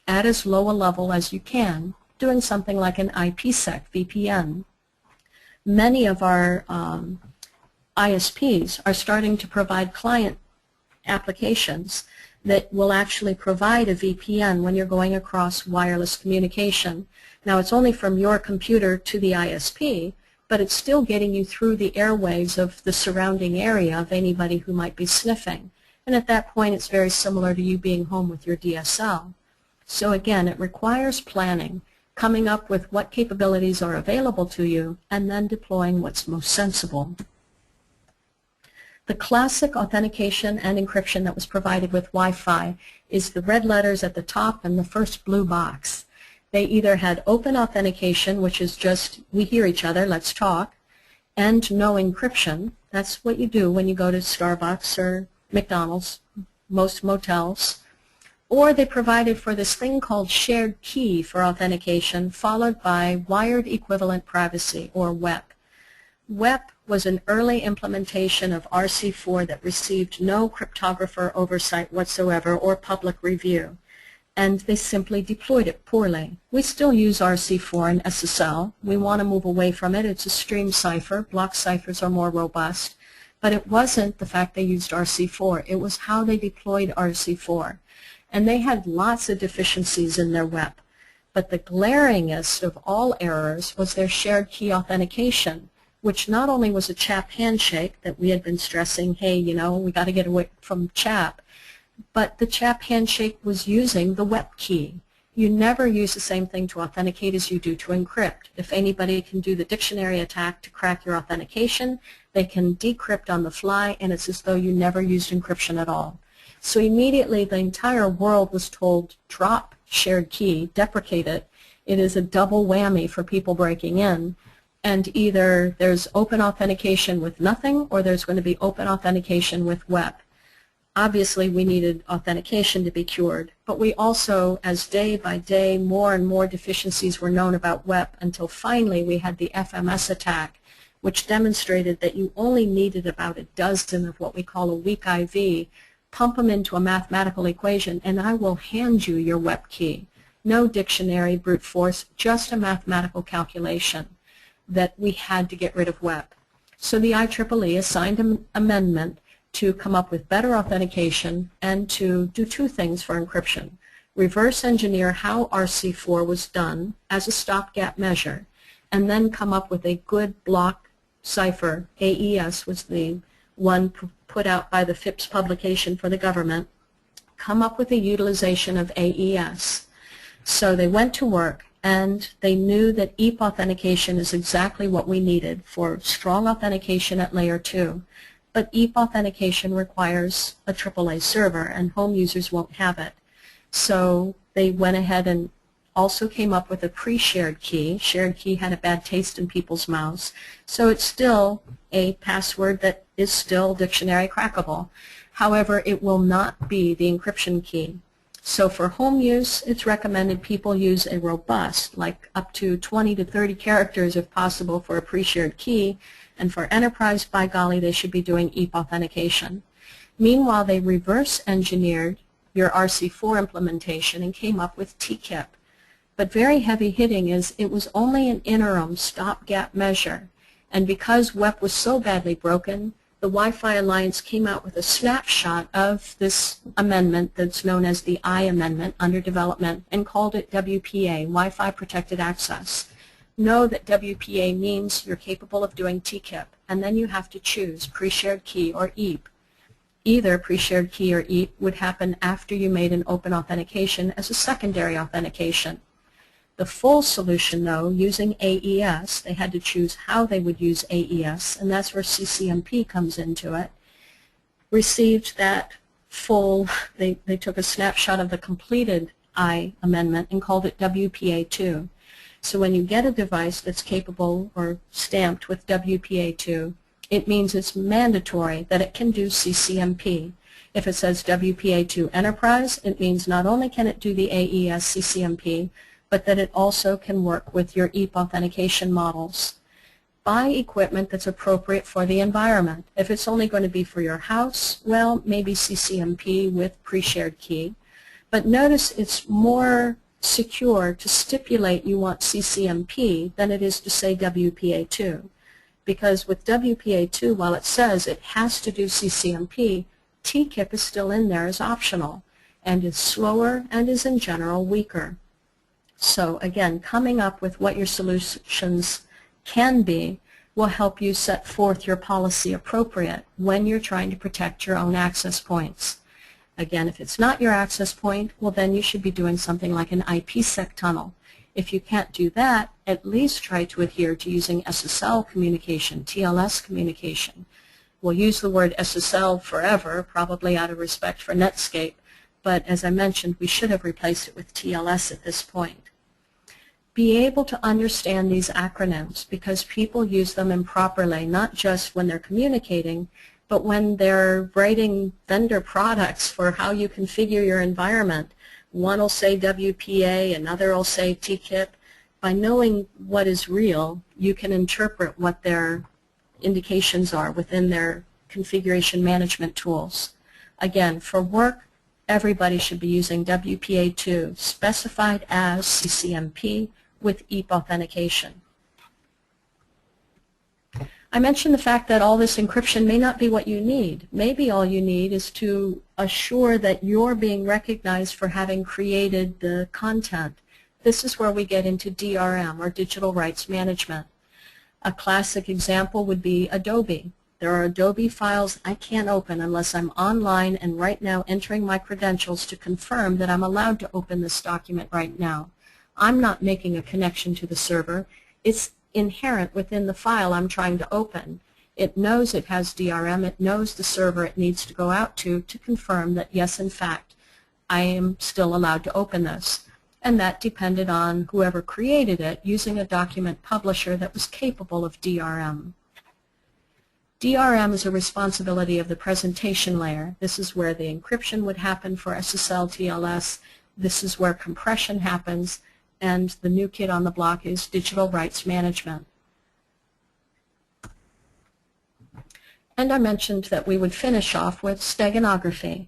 at as low a level as you can, doing something like an IPsec VPN. Many of our ISPs are starting to provide client applications that will actually provide a VPN when you're going across wireless communication. Now, it's only from your computer to the ISP, but it's still getting you through the airwaves of the surrounding area of anybody who might be sniffing. And at that point, it's very similar to you being home with your DSL. So again, it requires planning, coming up with what capabilities are available to you, and then deploying what's most sensible. The classic authentication and encryption that was provided with Wi-Fi is the red letters at the top and the first blue box. They either had open authentication, which is just, we hear each other, let's talk, and no encryption. That's what you do when you go to Starbucks or McDonald's, most motels. Or they provided for this thing called shared key for authentication, followed by wired equivalent privacy, or WEP. WEP was an early implementation of RC4 that received no cryptographer oversight whatsoever or public review, and they simply deployed it poorly. We still use RC4 and SSL. We want to move away from it. It's a stream cipher. Block ciphers are more robust. But it wasn't the fact they used RC4. It was how they deployed RC4. And they had lots of deficiencies in their WEP. But the glaringest of all errors was their shared key authentication, which not only was a CHAP handshake that we had been stressing, hey, we got to get away from CHAP, but the CHAP handshake was using the WEP key. You never use the same thing to authenticate as you do to encrypt. If anybody can do the dictionary attack to crack your authentication, they can decrypt on the fly, and it's as though you never used encryption at all. So immediately the entire world was told, drop shared key, deprecate it. It is a double whammy for people breaking in. And either there's open authentication with nothing, or there's going to be open authentication with WEP. Obviously, we needed authentication to be cured, but we also, as day by day, more and more deficiencies were known about WEP until finally we had the FMS attack, which demonstrated that you only needed about a dozen of what we call a weak IV, pump them into a mathematical equation, and I will hand you your WEP key. No dictionary, brute force, just a mathematical calculation that we had to get rid of WEP. So the IEEE assigned an amendment to come up with better authentication and to do two things for encryption. Reverse engineer how RC4 was done as a stopgap measure, and then come up with a good block cipher. AES was the one put out by the FIPS publication for the government. Come up with a utilization of AES. So they went to work, and they knew that EAP authentication is exactly what we needed for strong authentication at layer 2. But EAP authentication requires a AAA server, and home users won't have it. So they went ahead and also came up with a pre-shared key. Shared key had a bad taste in people's mouths. So it's still a password that is still dictionary crackable. However, it will not be the encryption key. So for home use, it's recommended people use a robust, like up to 20 to 30 characters if possible, for a pre-shared key. And for enterprise, by golly, they should be doing EAP authentication. Meanwhile, they reverse engineered your RC4 implementation and came up with TKIP. But very heavy hitting is it was only an interim stopgap measure. And because WEP was so badly broken, the Wi-Fi Alliance came out with a snapshot of this amendment that's known as the I Amendment under development and called it WPA, Wi-Fi Protected Access. Know that WPA means you're capable of doing TKIP, and then you have to choose pre-shared key or EAP. Either pre-shared key or EAP would happen after you made an open authentication as a secondary authentication. The full solution, though, using AES, they had to choose how they would use AES, and that's where CCMP comes into it, received that full, they took a snapshot of the completed I amendment and called it WPA2. So when you get a device that's capable or stamped with WPA2, it means it's mandatory that it can do CCMP. If it says WPA2 Enterprise, it means not only can it do the AES CCMP, but that it also can work with your EAP authentication models. Buy equipment that's appropriate for the environment. If it's only going to be for your house, well, maybe CCMP with pre-shared key. But notice it's more secure to stipulate you want CCMP than it is to say WPA2. Because with WPA2, while it says it has to do CCMP, TKIP is still in there as optional and is slower and is in general weaker. So again, coming up with what your solutions can be will help you set forth your policy appropriate when you're trying to protect your own access points. Again, if it's not your access point, well then you should be doing something like an IPsec tunnel. If you can't do that, at least try to adhere to using SSL communication, TLS communication. We'll use the word SSL forever, probably out of respect for Netscape, but as I mentioned, we should have replaced it with TLS at this point. Be able to understand these acronyms because people use them improperly, not just when they're communicating, but when they're writing vendor products for how you configure your environment. One will say WPA, another will say TKIP. By knowing what is real, you can interpret what their indications are within their configuration management tools. Again, for work, everybody should be using WPA2, specified as CCMP with EAP authentication. I mentioned the fact that all this encryption may not be what you need. Maybe all you need is to assure that you're being recognized for having created the content. This is where we get into DRM, or digital rights management. A classic example would be Adobe. There are Adobe files I can't open unless I'm online and right now entering my credentials to confirm that I'm allowed to open this document right now. I'm not making a connection to the server. It's inherent within the file I'm trying to open. It knows it has DRM. It knows the server it needs to go out to confirm that, yes, in fact, I am still allowed to open this. And that depended on whoever created it using a document publisher that was capable of DRM. DRM is a responsibility of the presentation layer. This is where the encryption would happen for SSL TLS. This is where compression happens. And the new kid on the block is digital rights management. And I mentioned that we would finish off with steganography.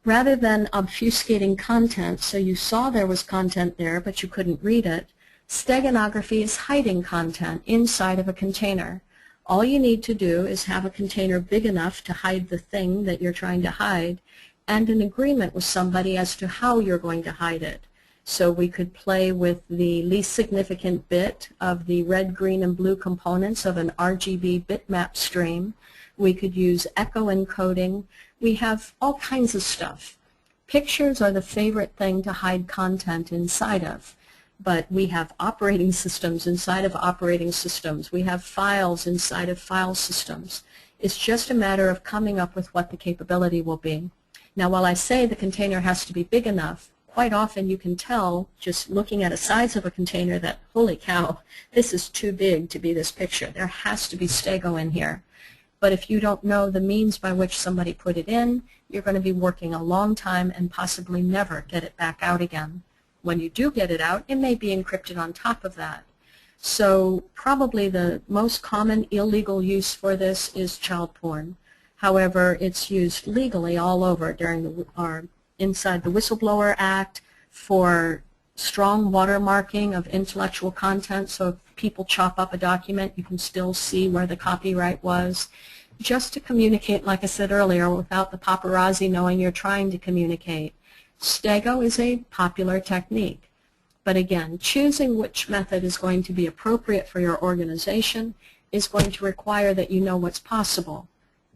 Rather than obfuscating content, so you saw there was content there but you couldn't read it, steganography is hiding content inside of a container. All you need to do is have a container big enough to hide the thing that you're trying to hide and an agreement with somebody as to how you're going to hide it. So we could play with the least significant bit of the red, green, and blue components of an RGB bitmap stream. We could use echo encoding. We have all kinds of stuff. Pictures are the favorite thing to hide content inside of, but we have operating systems inside of operating systems. We have files inside of file systems. It's just a matter of coming up with what the capability will be. Now, while I say the container has to be big enough, quite often you can tell just looking at a size of a container that, holy cow, this is too big to be this picture. There has to be stego in here. But if you don't know the means by which somebody put it in, you're going to be working a long time and possibly never get it back out again. When you do get it out, it may be encrypted on top of that. So probably the most common illegal use for this is child porn. However, it's used legally all over during inside the Whistleblower Act for strong watermarking of intellectual content, so if people chop up a document, you can still see where the copyright was. Just to communicate, like I said earlier, without the paparazzi knowing you're trying to communicate. Stego is a popular technique. But again, choosing which method is going to be appropriate for your organization is going to require that you know what's possible.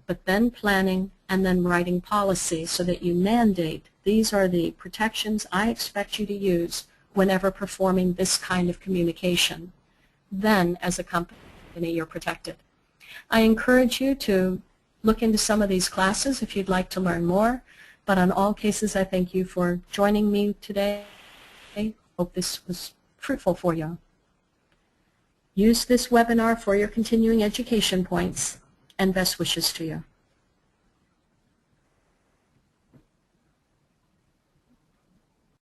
But then planning and then writing policy so that you mandate these are the protections I expect you to use whenever performing this kind of communication. Then, as a company, you're protected. I encourage you to look into some of these classes if you'd like to learn more. But on all cases, I thank you for joining me today. I hope this was fruitful for you. Use this webinar for your continuing education points, and best wishes to you.